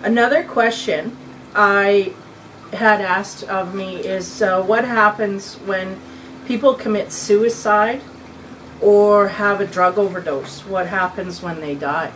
Another question I had asked of me is what happens when people commit suicide or have a drug overdose? What happens when they die?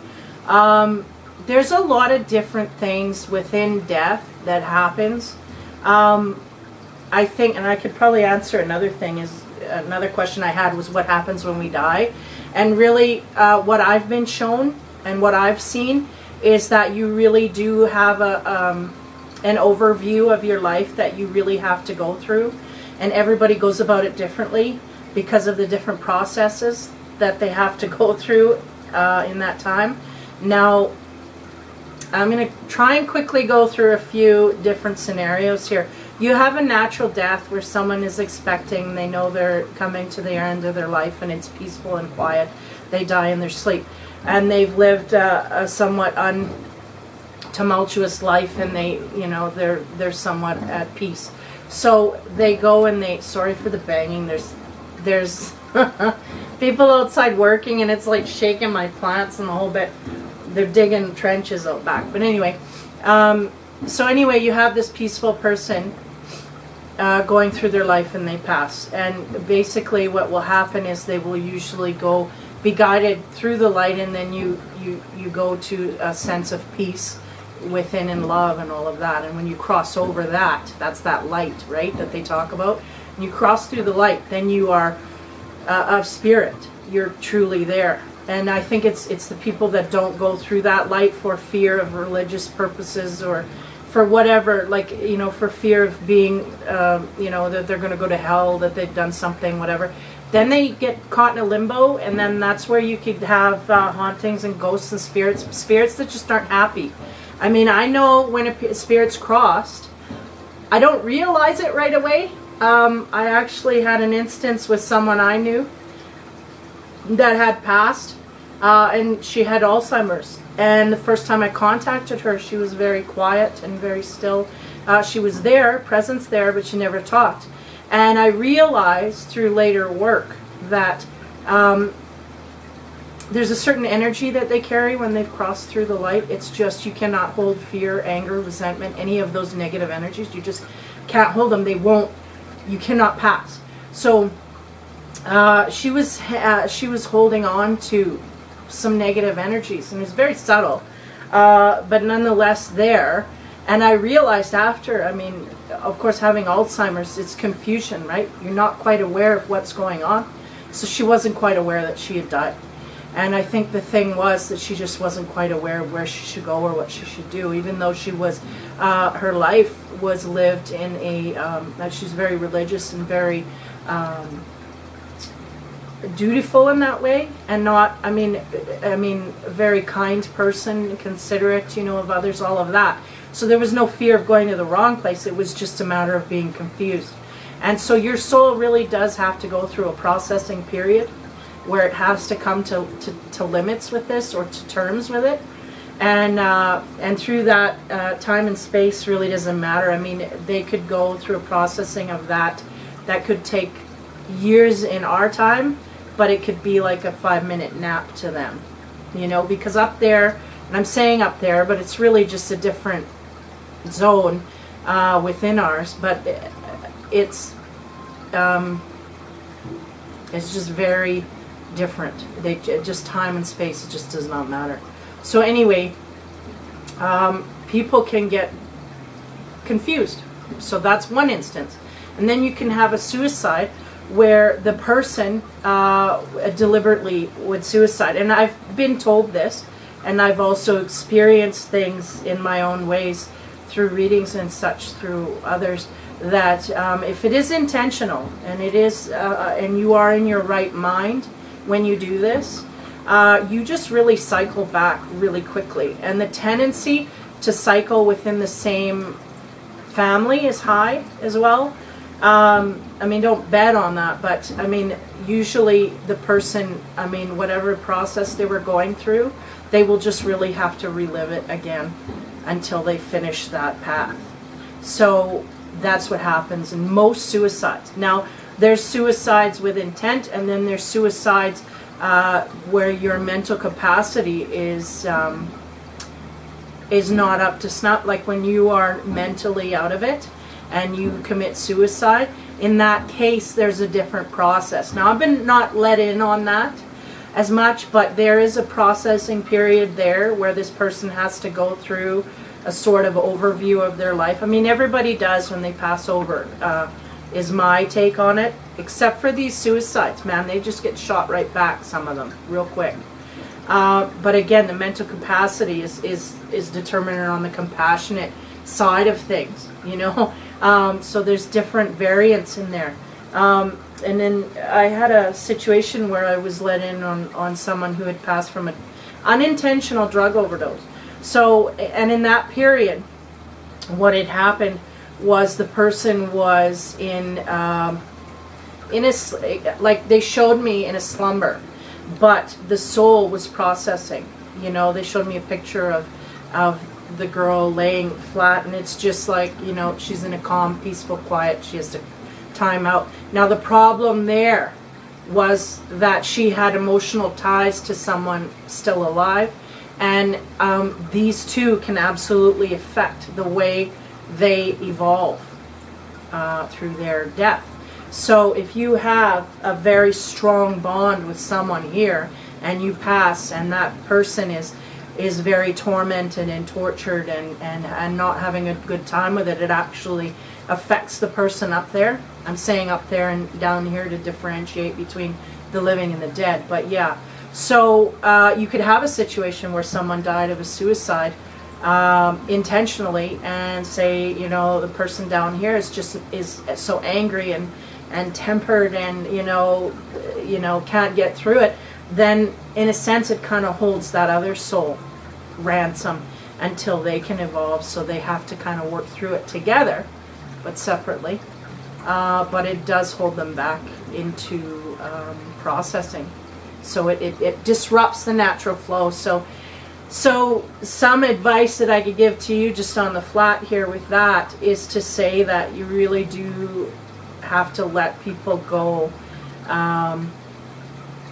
There's a lot of different things within death that happens. I think, and I could probably answer another thing, is another question I had was what happens when we die? And really what I've been shown and what I've seen is that you really do have an overview of your life that you really have to go through, and everybody goes about it differently because of the different processes that they have to go through in that time. Now, I'm going to try and quickly go through a few different scenarios here. You have a natural death where someone is expecting, they know they're coming to the end of their life and it's peaceful and quiet. They die in their sleep. And they've lived a somewhat tumultuous life, and they're somewhat at peace. So they go and they, sorry for the banging, there's people outside working, and it's like shaking my plants and the whole bit. They're digging trenches out back. But anyway, so anyway, you have this peaceful person going through their life and they pass. And basically what will happen is they will usually be guided through the light, and then you go to a sense of peace within and love and all of that. And when you cross over that's that light, right, that they talk about. When you cross through the light, then you are of spirit. You're truly there. And I think it's the people that don't go through that light for fear of religious purposes or for whatever, like, for fear of being, that they're going to go to hell, that they've done something, whatever. Then they get caught in a limbo, and then that's where you could have hauntings and ghosts and spirits that just aren't happy. I mean, I know when a spirit's crossed, I don't realize it right away. I actually had an instance with someone I knew that had passed, and she had Alzheimer's. And the first time I contacted her, she was very quiet and very still. She was there, presence there, but she never talked. And I realized through later work that there's a certain energy that they carry when they've crossed through the light. It's just, you cannot hold fear, anger, resentment, any of those negative energies. You just can't hold them. They won't, you cannot pass. So she was holding on to some negative energies, and it was very subtle, but nonetheless there. And I realized after, I mean, of course, having Alzheimer's, it's confusion, right? You're not quite aware of what's going on. So she wasn't quite aware that she had died. And I think the thing was that she just wasn't quite aware of where she should go or what she should do, even though she was, her life was lived in she's very religious and very dutiful in that way, and not, I mean, a very kind person, considerate, of others, all of that. So there was no fear of going to the wrong place. It was just a matter of being confused. And so your soul really does have to go through a processing period where it has to come to limits with this, or to terms with it. And through that, time and space really doesn't matter. I mean, they could go through a processing of that could take years in our time, but it could be like a 5-minute nap to them, because up there, and I'm saying up there, but it's really just a different zone within ours, but it's just very different. Just time and space, it just does not matter. So anyway, people can get confused. So that's one instance. And then you can have a suicide where the person deliberately would suicide. And I've been told this, and I've also experienced things in my own ways through readings and such, through others, that if it is intentional, and it is, and you are in your right mind when you do this, you just really cycle back really quickly. And the tendency to cycle within the same family is high as well. I mean, don't bet on that, but I mean, usually the person, I mean, whatever process they were going through, they will just really have to relive it again until they finish that path. So that's what happens in most suicides. Now, there's suicides with intent, and then there's suicides where your mental capacity is is not up to snuff. Like when you are mentally out of it and you commit suicide, in that case there's a different process. Now I've been not let in on that as much, but there is a processing period there where this person has to go through a sort of overview of their life. I mean, everybody does when they pass over, is my take on it, except for these suicides. Man, they just get shot right back, some of them, real quick. But again, the mental capacity is determined on the compassionate side of things, you know. So there's different variants in there. And then I had a situation where I was let in on someone who had passed from an unintentional drug overdose. So, and in that period, what had happened was the person was in a, like they showed me in a slumber, but the soul was processing. You know, they showed me a picture of the girl laying flat, and it's just like, you know, she's in a calm, peaceful, quiet. She has to time out. Now the problem there was that she had emotional ties to someone still alive, and these two can absolutely affect the way they evolve through their death. So if you have a very strong bond with someone here and you pass, and that person is very tormented and tortured and not having a good time with it, it actually affects the person up there. I'm saying up there and down here to differentiate between the living and the dead. But yeah, so you could have a situation where someone died of a suicide intentionally, and say, you know, the person down here is so angry and tempered, and you know can't get through it. Then in a sense it kind of holds that other soul ransom until they can evolve. So they have to kind of work through it together but separately, but it does hold them back into processing. So it disrupts the natural flow. So some advice that I could give to you just on the flat here with that is to say that you really do have to let people go,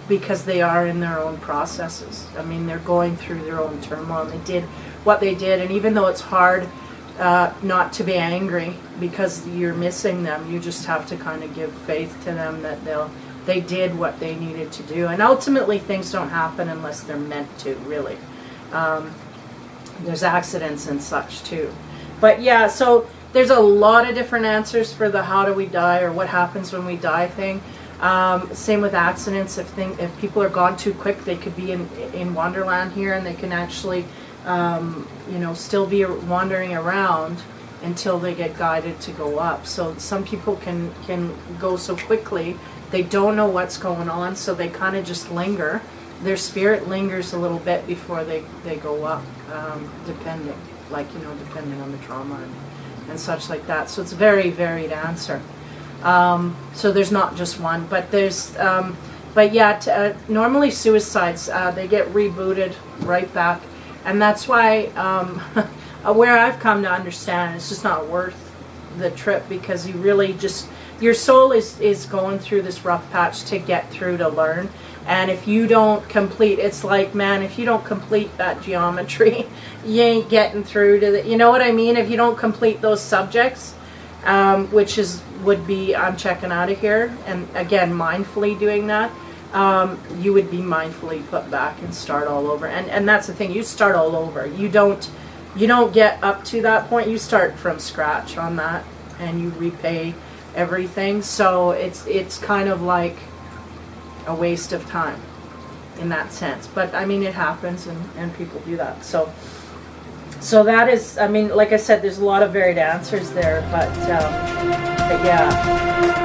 because they are in their own processes. I mean, they're going through their own turmoil. They did what they did, and even though it's hard not to be angry because you're missing them, you just have to kind of give faith to them that they did what they needed to do. And ultimately things don't happen unless they're meant to, really. There's accidents and such too. But yeah, so there's a lot of different answers for the how do we die or what happens when we die thing. Same with accidents. If people are gone too quick, they could be in Wonderland here, and they can actually you know, still be wandering around until they get guided to go up. So some people can go so quickly, they don't know what's going on, so they kind of just linger. Their spirit lingers a little bit before they go up, depending on the trauma and such like that. So it's a very varied answer. So there's not just one, but there's but yeah, normally suicides, they get rebooted right back. And that's why where I've come to understand, it's just not worth the trip, because you really just, your soul is going through this rough patch to get through, to learn. And if you don't complete, it's like, man, if you don't complete that geometry, you ain't getting through to the, you know what I mean? If you don't complete those subjects, which would be, I'm checking out of here, and again, mindfully doing that, you would be mindfully put back and start all over. And that's the thing, you start all over. You don't get up to that point, you start from scratch on that, and you repay everything. So it's kind of like a waste of time in that sense. But I mean, it happens, and people do that. So that is, I mean, like I said, there's a lot of varied answers there, but yeah.